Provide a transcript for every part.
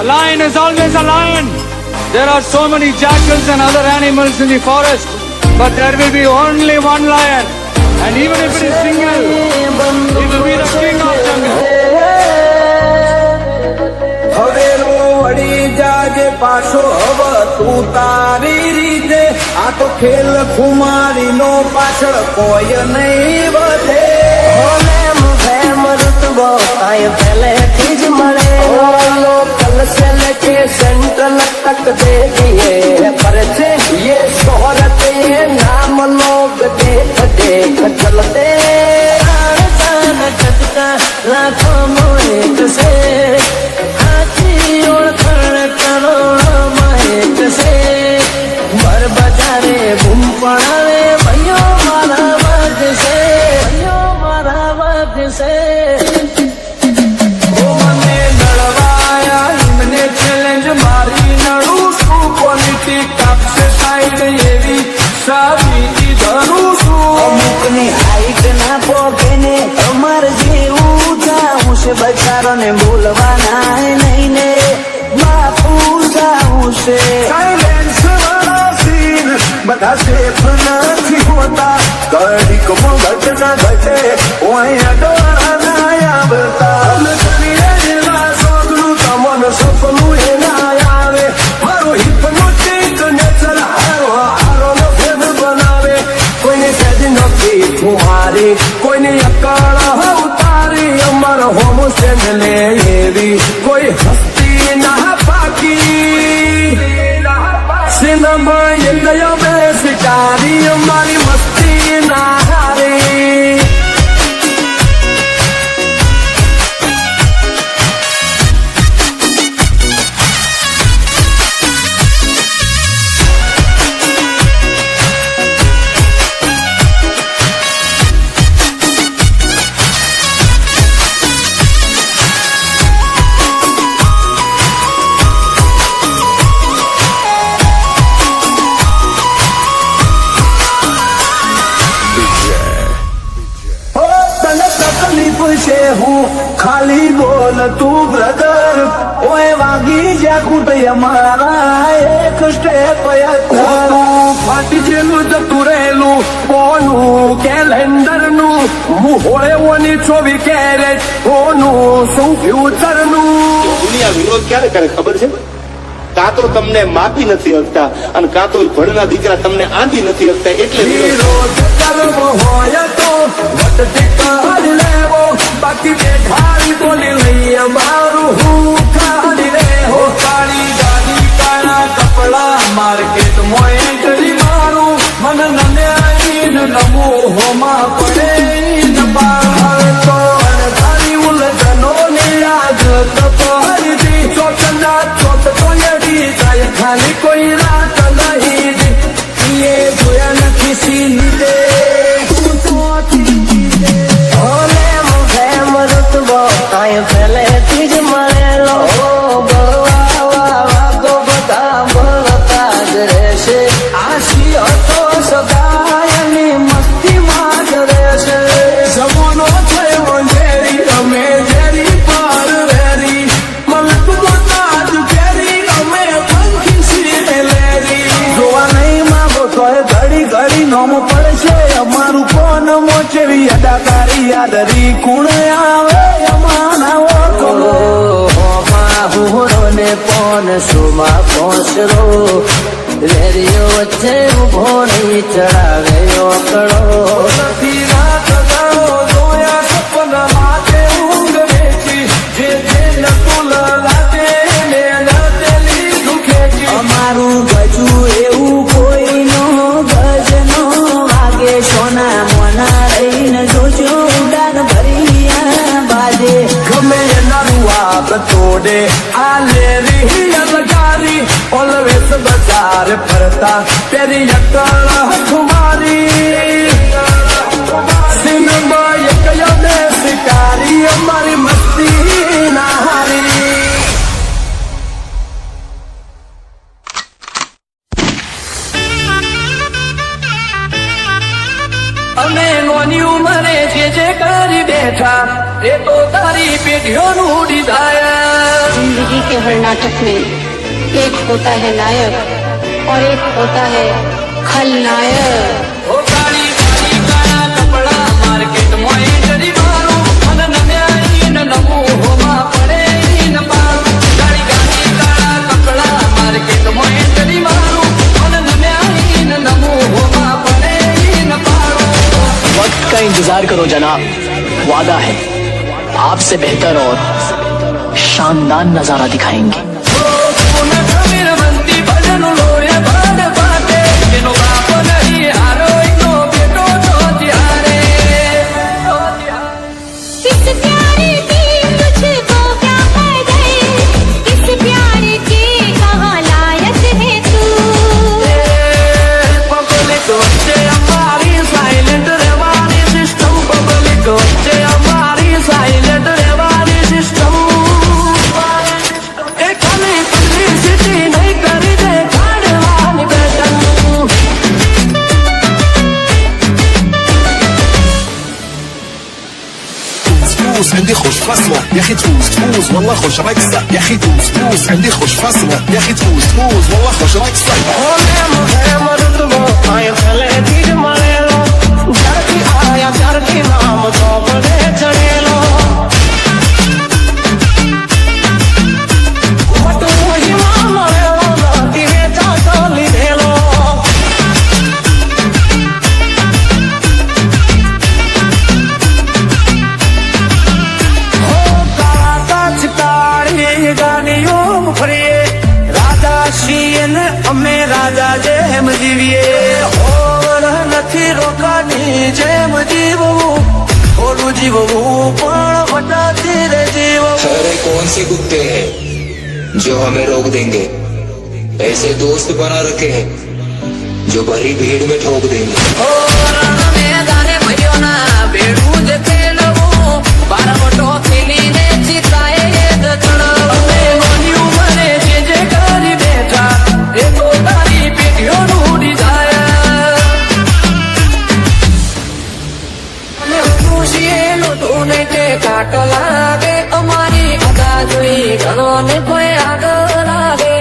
A lion is always a lion. There are so many jackals and other animals in the forest, but there will be only one lion. And even if it is single, he will be the king of jungle. હવેલો વળી જાજે પાછો હવે તું તારી રીતે આ તો ખેલ ખુમારીનો પાછળ કોઈ નહીં વધે પહેલેથી જ મળે લોકલ से लेके सेंट्रल तक दे दिए पर से ये शोहरत ये नाम लोग देख देख चलते झटका लाखों मोहित से हाथी ओळखण करोड़ों एक से बर बजारे बूम पड़ावे भैयो मारा वध से भैयो मारा वध से બચારો ને બોલવાના નહીં ને બાપુ જાવું છે સાયલેન્સ વાળા સીન બધા સેફ નથી હોતા ઘડીક મગજ ના ઘટે ઓયા ડોળા ના આવતા સોગનું તમન સપનું એ ના આવે મારો હિપ્નોટિક નેચર હારો નો ફેર બનાવે કોઈને સેજ નથી ફુહારે કોઈને અકળ होम से ले एवी कोई हस्ती ना पाकी सिनेमा ये गया में शिकारी हमारी मस्ती ना हारी હું ખાલી બોલ તું બ્રધર ઓય વાગી જા કુટે અમારા એક સ્ટેપ ફાટી જેલું જતું રહેલું કોનું કેલેન્ડર નું હું હોળેઓની 24 કેરેટ કોનું શું ફ્યુચર નું દુનિયા વિરોધ ક્યારે કરે ખબર છે? કાં તો તમને માપી નથી શકતા અને કાં તો ભણના દીકરા તમને આંધી નથી શકતા એટલે વિરોધ કરવો હોય તો વટ લેવો બાકી બેઠારી બોલી લઈ અમારું હું ખાલી રે હો કાળી ગાડી કાળા કપડા માર્કેટ મોય એન્ટ્રી મારું મન નને આઈને નમો હોમાં પડે બહાર તો તારી ઉલઝનો ને આજ તપહરી ચોટના ચોટ તો યડી જાય ખાલી કોઈ રાત નહીં એ જોયા નથી સીની દે પહેલેથી જ મળેલો બળવા તો બધા બળતા જ રહેશે આશી હતો સદાયની મસ્તીમાં જ રહેશે જમાનો થયો ઝેરી અમે ઝેરી પાર વેરી મલક બોતાજ ફેરી અમે પંખી સીને લેરી જોવા નહીં માંગો તોય ઘડી ઘડી નોમ પડશે અમારું કોણ મોચેવી અદાકારી યાદરી કુણ આવે પોન સુમાં પહોંચરો રેડિયો વચ્ચે ઉભો નહીં ચડાવે ઓકળો નથી રાત ગાળો જોયા સપન માટે ઊંઘ વેચી જે નકુલ લાગે ને નતેલી દુખેચી અમારું ગજુ એવું કોઈનો ગજ નો વાગે સોના મોના રહીને જોજો ઉડાન ભરી બાજે ગમે એનારું આપ તોડે આ લેરી અલગારી ઓલવેસ બજાર ફરતા તેરી અકળ હમારી સિનેમા એક યમે શિકારી અમારી મસ્તી ના હારી અમે નોની ઉંમરે જે કરી બે बैठा ये तो तारी पेटियों डिजायर। जिंदगी के हर नाटक में एक होता है नायक और एक होता है खलनायक। ओ काली काली काला कपड़ा मार्केट में जड़ी मारो मन नम्याई न नमो होमा पड़े न पारो। काली काली काला कपड़ा मार्केट में जड़ी मारो मन नम्याई न नमो होमा पड़े न पारो। वक्त का इंतजार करो जनाब, वादा है आपसे बेहतर और शानदार नजारा दिखाएंगे। किस प्यारे की मुझको क्या कर गए, किस प्यारे के कहाँ लायक है तू। पब्लिक बच्चे हमारी साइलेंट रेवानी सिस्टम, पब्लिक बच्चे हमारी साइलेंट रेवानी सिस्टम। एक खाली पब्लिसिटी नहीं करी दे खाने वाली बेटन। تفوز عندي خوش فصلة يا اخي تفوز تفوز والله خوش رقصة يا اخي تفوز تفوز عندي خوش فصلة يا اخي تفوز تفوز والله خوش رقصة અમે રાજા જેમ જીવીએ હોર નથી રોકાની જેમ જીવવું થોડું જીવવું પણ મોટા ધીરે જીવવું। अरे कौन से कुत्ते हैं जो हमें रोक देंगे? ऐसे दोस्त बना रखे हैं जो भरी भीड़ में ठोक देंगे। મેદાને ભર્યોના બેડું જ ખેલવું બારવટો ખેલીને ચિતાએ જ ચડવું। અમે બન્યું મને જે કરી બેઠા એ તો તારી પેટીઓનું ડિઝાયર। અમે ખુશીએ લૂંટું ને કે કાટ લાગે અમારી અદા જોઈ ઘણો ને કોઈ આગળ લાગે।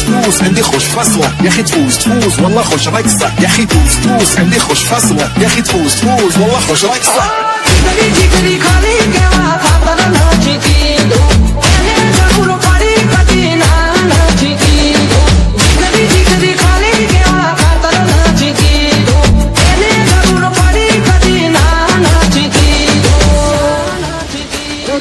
تفوز عندي خوش فصلة يا اخي تفوز تفوز والله خوش رقصة يا اخي تفوز تفوز عندي خوش فصلة يا اخي تفوز تفوز والله خوش رقصة જીગરી જીગરી ખાલી કેવા ખાતર નાચી દીધું એને જરૂર પડી કદી ના નાચી દીધું। જીગરી જીગરી ખાલી કેવા ખાતર નાચી દીધું એને જરૂર પડી કદી ના નાચી દીધું।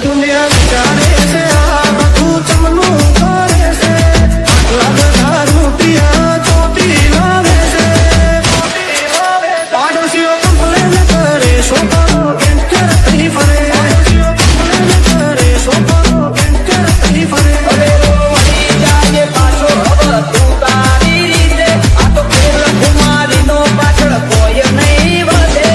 દુનિયા વિચારે છે આ બધું ચમનું કરે છે આટલા બધા રૂપિયા ચોટી લાવે છે પાડોશીઓ કમ્પ્લેન કરે છોકરો ગેંગસ્ટર થઈ ફરે। પાડોશીઓ કમ્પ્લેન કરે છોકરો ગેંગસ્ટર થઈ ફરે। અરે વળી જાય પાછો હવે તું તારી રીતે આ તો ખેલ કુમારીનો પાછળ કોઈ નહીં વધે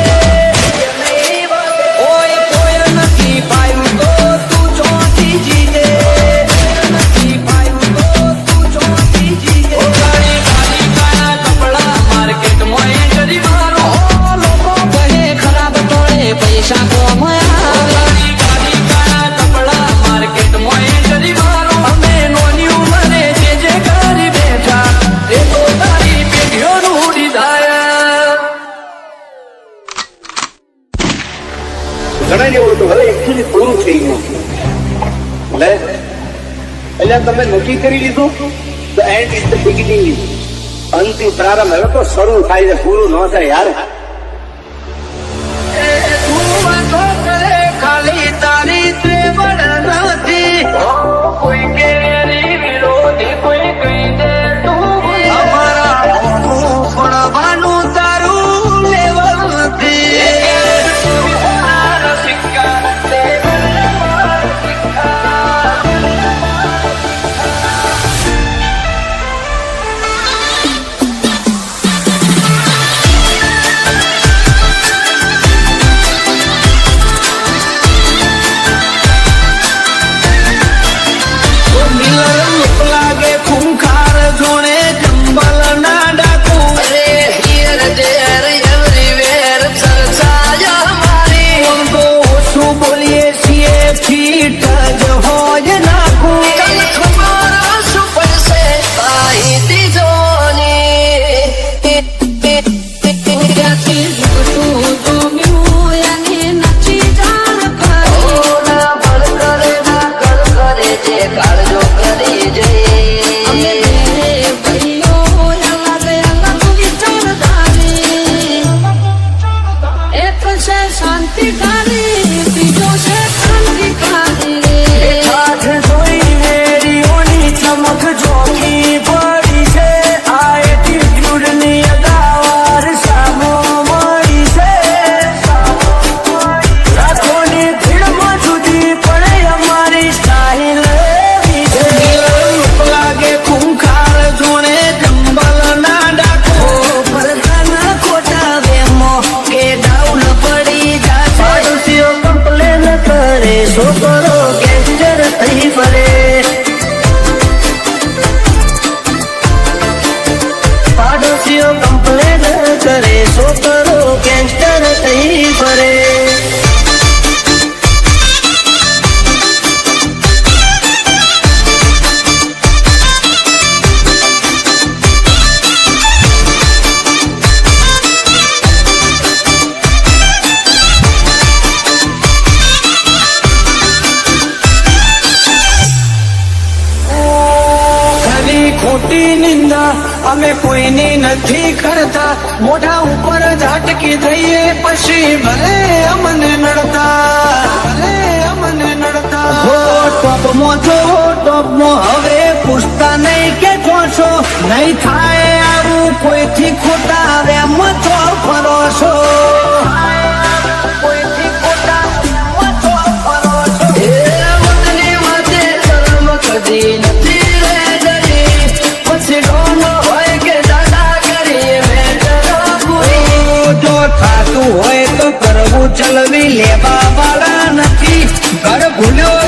ઓય કોઈ નથી પાયું તો તું ચોથી જીતે નથી પાયું તો તું ચોથી જીતે। ઓ કાળી કાળી કાળા કપડા માર્કેટમાં એન્ટ્રી મારો લોકો કહે ખરાબ તોડે પૈસા કમાયા। કાળી કાળી કાળા કપડા માર્કેટમાં એન્ટ્રી મારો અમે નોની ઉંમરે જે કરી બેઠા એ તો તારી પેઢીઓનું ડિઝાયર। ઘણા જેવું તો હવે એકચુઅલી પૂરું થઈ ગયું લે એટલે તમે નક્કી કરી લીધું તો એન્ડ ઇઝ ધ બિગિનિંગ, અંતિમ પ્રારંભ હવે તો શરૂ થાય છે, પૂરું ન થાય યાર। તું વાતો કરે ખાલી તારી ત્રેવડ નથી કોઈ કેરી વિરોધી કોઈ કહી દે તું અમારા મોઢું ફળવાનું તારું લેવલ નથી। સિક્કા ठिकाने बीजो से कान ठिकाने रे હાથ ધોઈ વેરીઓની ચમક જોખી પડી છે આ એટીટ્યુડની અદાવાર સામો મળી છે લાખોની ભીડમાં જુદી પડે અમારી સ્ટાઇલ એવી છે લાગે ખૂંખાર જોડે જંબલ ના ડાકો પરદાના ખોટા વેમો કે ડાઉન પડી જાશે પાડોશીઓ કમ્પ્લેન કરે છોકરો ગેંગસ્ટર થઈ ફરે પાડોશીઓ કમ્પ્લેન કરે છોકરો ગેંગસ્ટર થઈ ફરે ખરી ખોટી નિંદા અમે કોઈની નથી કરતા મોઢા ઉપર ઝાટકી દઈએ પછી ભલે અમને નડતા હો ટોપમાં છો ટોપમાં હવે પૂછતા નહીં કે છો છો નહીં થાય આવું કોઈથી ખોટા વેમાં છો ફરો છો કોઈથી ખોટા વેમાં છો ફરો છો એ વતની વાતે શરમ કદી નથી રે ડરી પછી ડોનો હોય કે દાદા કરી જો થાતું હોય તો કરવું ચલવી લેવા વાળા નથી ઘર ભૂલ્યો